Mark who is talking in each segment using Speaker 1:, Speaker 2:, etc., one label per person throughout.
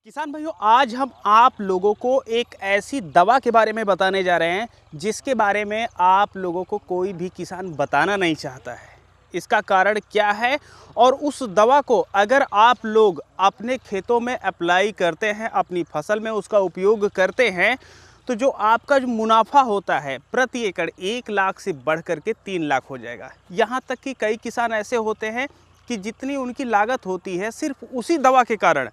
Speaker 1: किसान भाइयों, आज हम आप लोगों को एक ऐसी दवा के बारे में बताने जा रहे हैं जिसके बारे में आप लोगों को कोई भी किसान बताना नहीं चाहता है। इसका कारण क्या है और उस दवा को अगर आप लोग अपने खेतों में अप्लाई करते हैं, अपनी फसल में उसका उपयोग करते हैं, तो जो आपका जो मुनाफा होता है प्रति एकड़ 1 लाख से बढ़ कर के 3 लाख हो जाएगा। यहाँ तक कि कई किसान ऐसे होते हैं कि जितनी उनकी लागत होती है सिर्फ उसी दवा के कारण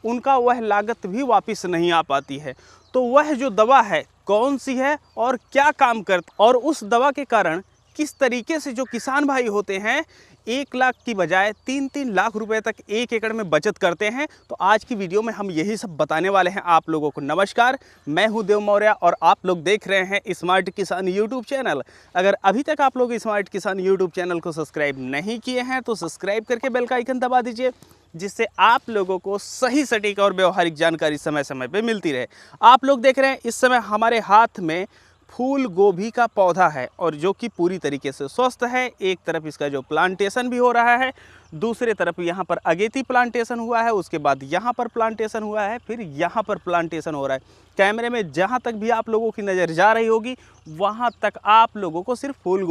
Speaker 1: उनका वह लागत भी वापस नहीं आ पाती है। तो वह जो दवा है कौन सी है और क्या काम करती, और उस दवा के कारण किस तरीके से जो किसान भाई होते हैं 1 लाख की बजाय 3-3 लाख रुपए तक 1 एकड़ में बचत करते हैं। तो आज की वीडियो में हम यही सब बताने वाले हैं आप लोगों को। नमस्कार, मैं हूं देव मौर्य और आप लोग देख रहे हैं स्मार्ट किसान यूट्यूब चैनल। अगर अभी तक आप लोग स्मार्ट किसान यूट्यूब चैनल को सब्सक्राइब नहीं किए हैं तो सब्सक्राइब करके बेल का आइकन दबा दीजिए, जिससे आप लोगों को सही सटीक और व्यवहारिक जानकारी समय समय पे मिलती रहे। आप लोग देख रहे हैं इस समय हमारे हाथ में फूल गोभी का पौधा है और जो कि पूरी तरीके से स्वस्थ है। एक तरफ इसका जो प्लांटेशन भी हो रहा है, दूसरे तरफ यहाँ पर अगेती प्लांटेशन हुआ है, उसके बाद यहाँ पर प्लांटेशन हुआ है, फिर यहाँ पर प्लांटेशन हो रहा है। कैमरे में जहाँ तक भी आप लोगों की नज़र जा रही होगी वहाँ तक आप लोगों को सिर्फ फूल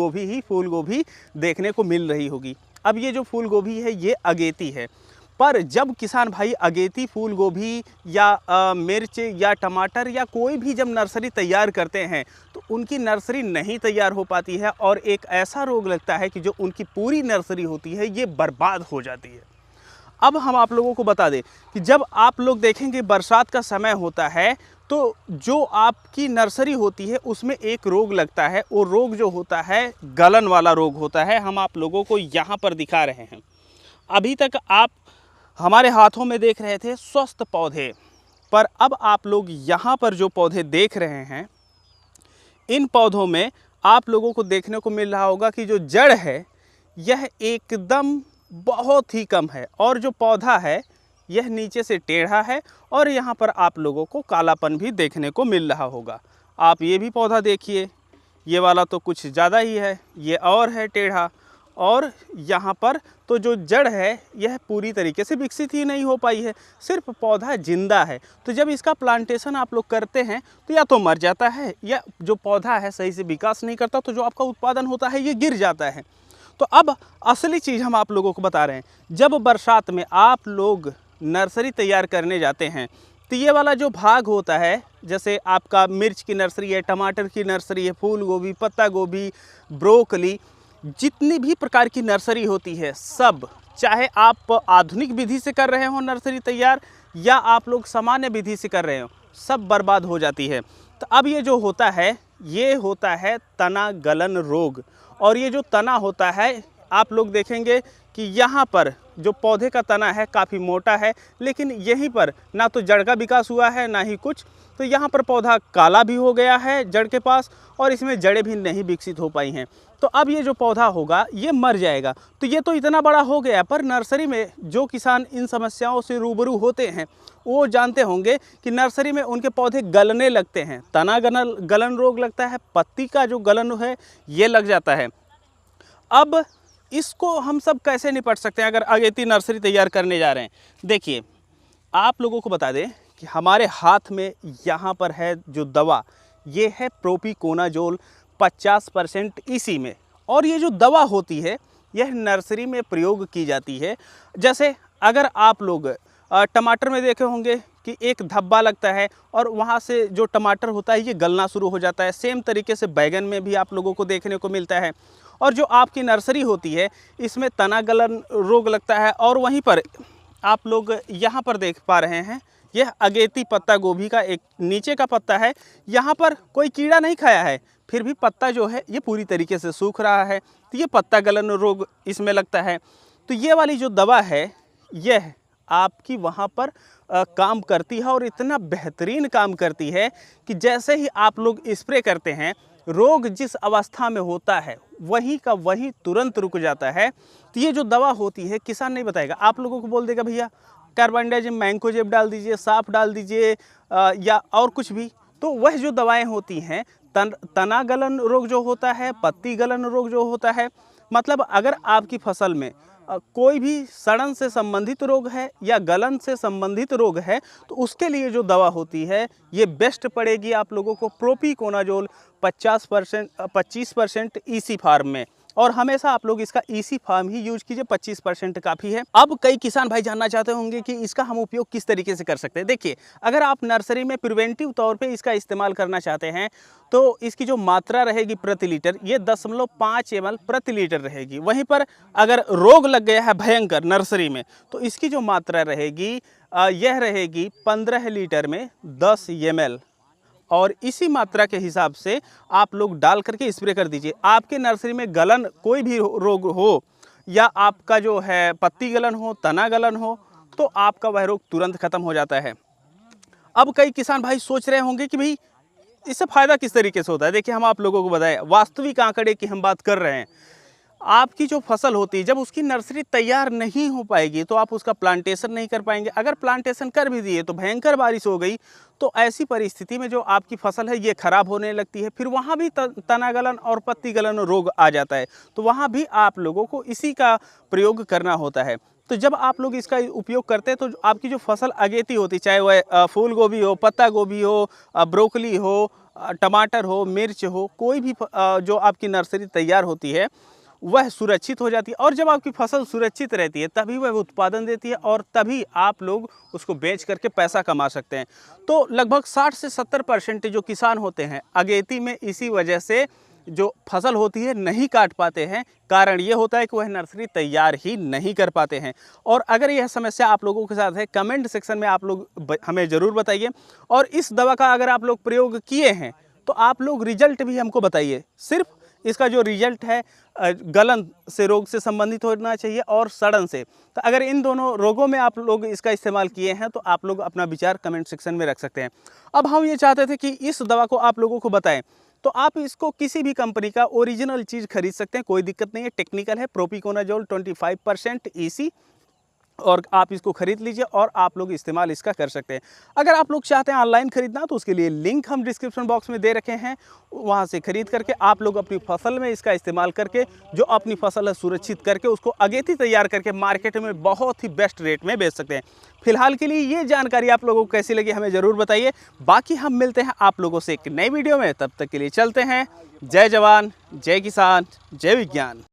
Speaker 1: गोभी देखने को मिल रही होगी। अब ये जो फूल गोभी है ये अगेती है, पर जब किसान भाई अगेती फूल गोभी या मिर्च या टमाटर या कोई भी जब नर्सरी तैयार करते हैं तो उनकी नर्सरी नहीं तैयार हो पाती है और एक ऐसा रोग लगता है कि जो उनकी पूरी नर्सरी होती है ये बर्बाद हो जाती है। अब हम आप लोगों को बता दें कि जब आप लोग देखेंगे बरसात का समय होता है तो जो आपकी नर्सरी होती है उसमें एक रोग लगता है। वो रोग जो होता है गलन वाला रोग होता है। हम आप लोगों को यहाँ पर दिखा रहे हैं। अभी तक आप हमारे हाथों में देख रहे थे स्वस्थ पौधे, पर अब आप लोग यहाँ पर जो पौधे देख रहे हैं इन पौधों में आप लोगों को देखने को मिल रहा होगा कि जो जड़ है यह एकदम बहुत ही कम है और जो पौधा है यह नीचे से टेढ़ा है और यहाँ पर आप लोगों को कालापन भी देखने को मिल रहा होगा। आप ये भी पौधा देखिए, ये वाला तो कुछ ज़्यादा ही है, ये और है टेढ़ा, और यहाँ पर तो जो जड़ है यह पूरी तरीके से विकसित ही नहीं हो पाई है, सिर्फ पौधा जिंदा है। तो जब इसका प्लांटेशन आप लोग करते हैं तो या तो मर जाता है या जो पौधा है सही से विकास नहीं करता, तो जो आपका उत्पादन होता है ये गिर जाता है। तो अब असली चीज़ हम आप लोगों को बता रहे हैं। जब बरसात में आप लोग नर्सरी तैयार करने जाते हैं तो ये वाला जो भाग होता है, जैसे आपका मिर्च की नर्सरी है, टमाटर की नर्सरी है, फूल गोभी, पत्ता गोभी, ब्रोकली, जितनी भी प्रकार की नर्सरी होती है सब, चाहे आप आधुनिक विधि से कर रहे हो नर्सरी तैयार या आप लोग सामान्य विधि से कर रहे हो, सब बर्बाद हो जाती है। तो अब ये जो होता है ये होता है तना गलन रोग। और ये जो तना होता है आप लोग देखेंगे कि यहाँ पर जो पौधे का तना है काफ़ी मोटा है, लेकिन यहीं पर ना तो जड़ का विकास हुआ है ना ही कुछ। तो यहाँ पर पौधा काला भी हो गया है जड़ के पास और इसमें जड़ें भी नहीं विकसित हो पाई हैं। तो अब ये जो पौधा होगा ये मर जाएगा। तो ये तो इतना बड़ा हो गया, पर नर्सरी में जो किसान इन समस्याओं से रूबरू होते हैं वो जानते होंगे कि नर्सरी में उनके पौधे गलने लगते हैं, तना गलन रोग लगता है, पत्ती का जो गलन है ये लग जाता है। अब इसको हम सब कैसे निपट सकते हैं अगर अगेती नर्सरी तैयार करने जा रहे हैं? देखिए, आप लोगों को बता दें कि हमारे हाथ में यहाँ पर है जो दवा, ये है प्रोपिकोनाजोल 50% इसी में। और ये जो दवा होती है यह नर्सरी में प्रयोग की जाती है। जैसे अगर आप लोग टमाटर में देखे होंगे कि एक धब्बा लगता है और वहाँ से जो टमाटर होता है ये गलना शुरू हो जाता है। सेम तरीके से बैगन में भी आप लोगों को देखने को मिलता है। और जो आपकी नर्सरी होती है इसमें तना गलन रोग लगता है। और वहीं पर आप लोग यहाँ पर देख पा रहे हैं यह अगेती पत्ता गोभी का एक नीचे का पत्ता है, यहाँ पर कोई कीड़ा नहीं खाया है, फिर भी पत्ता जो है ये पूरी तरीके से सूख रहा है। तो ये पत्ता गलन रोग इसमें लगता है। तो ये वाली जो दवा है यह आपकी वहाँ पर काम करती है और इतना बेहतरीन काम करती है कि जैसे ही आप लोग स्प्रे करते हैं रोग जिस अवस्था में होता है वहीं का वहीं तुरंत रुक जाता है। तो ये जो दवा होती है किसान नहीं बताएगा, आप लोगों को बोल देगा भैया कार्बनडाजिम मैंकोजेब डाल दीजिए, साफ डाल दीजिए या और कुछ भी। तो वह जो दवाएं होती हैं तना गलन रोग जो होता है, पत्ती गलन रोग जो होता है, मतलब अगर आपकी फसल में कोई भी सड़न से संबंधित रोग है या गलन से संबंधित रोग है तो उसके लिए जो दवा होती है ये बेस्ट पड़ेगी आप लोगों को प्रोपिकोनाजोल 25% ईसी फार्म में। और हमेशा आप लोग इसका ईसी फार्म ही यूज कीजिए, 25% काफ़ी है। अब कई किसान भाई जानना चाहते होंगे कि इसका हम उपयोग किस तरीके से कर सकते हैं। देखिए, अगर आप नर्सरी में प्रिवेंटिव तौर पे इसका इस्तेमाल करना चाहते हैं तो इसकी जो मात्रा रहेगी प्रति लीटर ये 0.5 ml प्रति लीटर रहेगी। वहीं पर अगर रोग लग गया है भयंकर नर्सरी में तो इसकी जो मात्रा रहेगी यह रहेगी 15 लीटर में 10 ml। और इसी मात्रा के हिसाब से आप लोग डाल करके स्प्रे कर दीजिए। आपके नर्सरी में गलन कोई भी रोग हो या आपका जो है पत्ती गलन हो, तना गलन हो, तो आपका वह रोग तुरंत खत्म हो जाता है। अब कई किसान भाई सोच रहे होंगे कि भाई इससे फ़ायदा किस तरीके से होता है। देखिए, हम आप लोगों को बताएं, वास्तविक आंकड़े की हम बात कर रहे हैं। आपकी जो फसल होती है जब उसकी नर्सरी तैयार नहीं हो पाएगी तो आप उसका प्लांटेशन नहीं कर पाएंगे। अगर प्लांटेशन कर भी दिए तो भयंकर बारिश हो गई तो ऐसी परिस्थिति में जो आपकी फसल है ये ख़राब होने लगती है। फिर वहाँ भी तना गलन और पत्ती गलन रोग आ जाता है, तो वहाँ भी आप लोगों को इसी का प्रयोग करना होता है। तो जब आप लोग इसका उपयोग करते हैं तो आपकी जो फसल अगेती होती, चाहे वह फूल गोभी हो, पत्ता गोभी हो, ब्रोकली हो, टमाटर हो, मिर्च हो, कोई भी जो आपकी नर्सरी तैयार होती है वह सुरक्षित हो जाती है। और जब आपकी फसल सुरक्षित रहती है तभी वह उत्पादन देती है और तभी आप लोग उसको बेच करके पैसा कमा सकते हैं। तो लगभग 60 से 70% जो किसान होते हैं अगेती में इसी वजह से जो फसल होती है नहीं काट पाते हैं। कारण ये होता है कि वह नर्सरी तैयार ही नहीं कर पाते हैं। और अगर यह समस्या आप लोगों के साथ है, कमेंट सेक्शन में आप लोग हमें ज़रूर बताइए। और इस दवा का अगर आप लोग प्रयोग किए हैं तो आप लोग रिजल्ट भी हमको बताइए। सिर्फ इसका जो रिजल्ट है गलन से रोग से संबंधित होना चाहिए और सड़न से। तो अगर इन दोनों रोगों में आप लोग इसका इस्तेमाल किए हैं तो आप लोग अपना विचार कमेंट सेक्शन में रख सकते हैं। अब हम ये चाहते थे कि इस दवा को आप लोगों को बताएं, तो आप इसको किसी भी कंपनी का ओरिजिनल चीज़ खरीद सकते हैं, कोई दिक्कत नहीं है। टेक्निकल है, प्रोपिकोनाजोल 25% ईसी, और आप इसको खरीद लीजिए और आप लोग इस्तेमाल इसका कर सकते हैं। अगर आप लोग चाहते हैं ऑनलाइन खरीदना तो उसके लिए लिंक हम डिस्क्रिप्शन बॉक्स में दे रखे हैं, वहां से खरीद करके आप लोग अपनी फसल में इसका इस्तेमाल करके जो अपनी फसल है सुरक्षित करके उसको अगेती तैयार करके मार्केट में बहुत ही बेस्ट रेट में बेच सकते हैं। फिलहाल के लिए ये जानकारी आप लोगों को कैसी लगी हमें ज़रूर बताइए। बाकी हम मिलते हैं आप लोगों से एक नई वीडियो में, तब तक के लिए चलते हैं। जय जवान, जय किसान, जय विज्ञान।